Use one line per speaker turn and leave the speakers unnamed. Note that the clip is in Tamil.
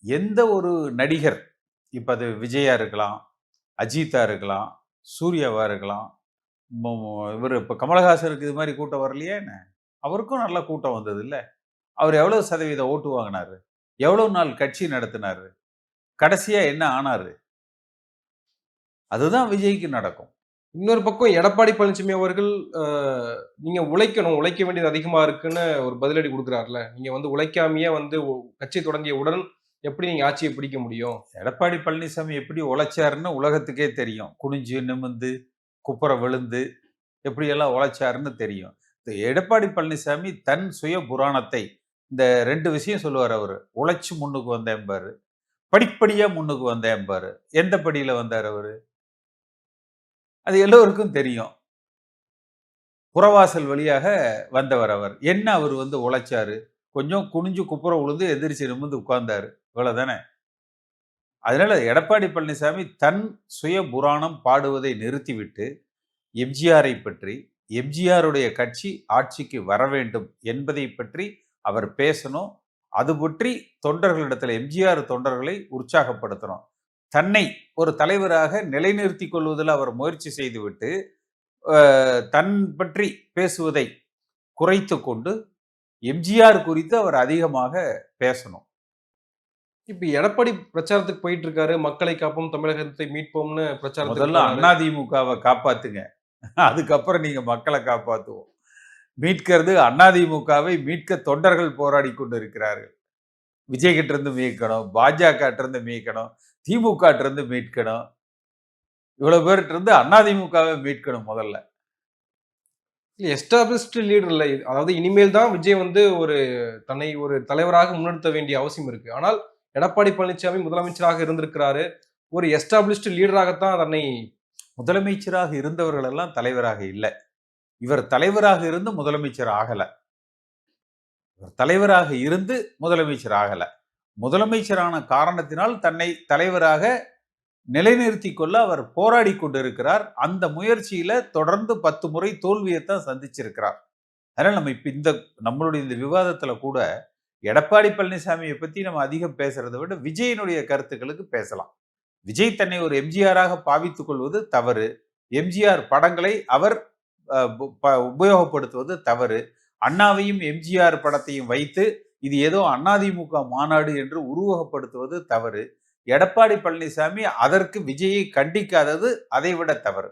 எந்த ஒரு நடிகர், இப்ப அது விஜயா இருக்கலாம், அஜித்தா இருக்கலாம், சூர்யாவா இருக்கலாம், இவரு இப்ப கமலஹாசனுக்கு இது மாரி கூட்டம் வரலையா என்ன? அவருக்கும் நல்ல கூட்டம் வந்ததுல்ல. அவர் எவ்வளவு சதவீத ஓட்டு வாங்குனாரு? எவ்வளவு நாள் கட்சி நடத்தினாரு? கடைசியா என்ன ஆனாரு? அதுதான் விஜய்க்கு நடக்கும்.
இன்னொரு பக்கம் எடப்பாடி பழனிசாமி அவர்கள் அ நீங்க உழைக்கணும், உழைக்க வேண்டியது அதிகமா இருக்குன்னு ஒரு பதிலடி குடுக்குறார்ல. நீங்க வந்து உழைக்காமயே வந்து கட்சி தொடங்கியவுடன் எப்படி நீங்க ஆட்சிய பிடிக்க முடியும்?
எடப்பாடி பழனிசாமி எப்படி உழைச்சாருன்னு உலகத்துக்கே தெரியும். குனிஞ்சு, நிமிர்ந்து, குப்புற விழுந்து எப்படியெல்லாம் உழைச்சாருன்னு தெரியும். எடப்பாடி பழனிசாமி தன் சுய புராணத்தை இந்த 2 விஷயம் சொல்லுவாரு அவரு. உழைச்சு முன்னுக்கு வந்தேன்பாரு. படிப்படியா முன்னுக்கு வந்தேன்பாரு. எந்த படியில வந்தாரு அவரு? அது எல்லோருக்கும் தெரியும். புறவாசல் வழியாக வந்தவர் அவர். என்ன அவரு வந்து உழைச்சாரு? கொஞ்சம் குனிஞ்சு குப்புற விழுந்து எந்திரிச்சு நிமிர்ந்து உட்கார்ந்தாரு. இவ்வளவுதானே. அதனால எடப்பாடி பழனிசாமி தன் சுய புராணம் பாடுவதை நிறுத்திவிட்டு, எம்ஜிஆரை பற்றி, எம்ஜிஆருடைய கட்சி ஆட்சிக்கு வர வேண்டும் என்பதை பற்றி அவர் பேசணும். அது பற்றி தொண்டர்களிடத்துல எம்ஜிஆர் தொண்டர்களை உற்சாகப்படுத்தணும். தன்னை ஒரு தலைவராக நிலைநிறுத்திக் கொள்வதில் அவர் முயற்சி செய்துவிட்டு, தன் பற்றி பேசுவதை குறைத்துக் கொண்டு, எம்ஜிஆர் குறித்து அவர் அதிகமாக பேசணும்.
இப்ப எடப்பாடி பிரச்சாரத்துக்கு போயிட்டு இருக்காரு. மக்களை காப்போம், தமிழகத்தை மீட்போம்னு பிரச்சாரத்துக்கு
முதல்ல
போனாரு.
அதிமுகவை காப்பாத்துங்க. அதுக்கப்புறம் நீங்க மக்கள காப்பாத்துவோம். மீட்கிறது அதிமுகவை மீட்க தொண்டர்கள் போராடி கொண்டு இருக்கிறார்கள். விஜய் கிட்ட இருந்து மீட்கணும், பாஜக இருந்து மீட்கணும், திமுக இருந்து மீட்கணும். இவ்வளவு பேர்ட்ட இருந்து அதிமுகவை மீட்கணும் முதல்ல.
எஸ்டாபிளிஷ்டு லீடர் இல்ல. அதாவது இனிமேல் தான் விஜய் வந்து தன்னை ஒரு தலைவராக முன்னிறுத்த வேண்டிய அவசியம் இருக்கு. ஆனால் எடப்பாடி பழனிசாமி முதலமைச்சராக இருந்திருக்கிறாரு. ஒரு எஸ்டாபிளிஷ்டு லீடராகத்தான் தன்னை
முதலமைச்சராக இருந்தவர்கள் எல்லாம் தலைவராக இல்ல. இவர் தலைவராக இருந்து முதலமைச்சர் ஆகல. இவர் தலைவராக இருந்து முதலமைச்சர் ஆகல. முதலமைச்சரான காரணத்தினால் தன்னை தலைவராக நிலைநிறுத்திக் கொள்ள அவர் போராடி கொண்டிருக்கிறார். அந்த முயற்சியில தொடர்ந்து 10 முறை தோல்வியைத்தான் சந்திச்சிருக்கிறார். அதனால நம்ம இப்ப நம்மளுடைய இந்த விவாதத்துல கூட எடப்பாடி பழனிசாமியை பத்தி நம்ம அதிகம் பேசுறதை விட விஜயனுடைய கருத்துக்களுக்கு பேசலாம். விஜய் தன்னை ஒரு எம்ஜிஆராக பாவித்துக் கொள்வது தவறு. எம்ஜிஆர் படங்களை அவர் உபயோகப்படுத்துவது தவறு. அண்ணாவையும் எம்ஜிஆர் படத்தையும் வைத்து இது ஏதோ அதிமுக மாநாடு என்று உருவகப்படுத்துவது தவறு. எடப்பாடி பழனிசாமி அதற்கு விஜயை கண்டிக்காதது அதைவிட தவறு.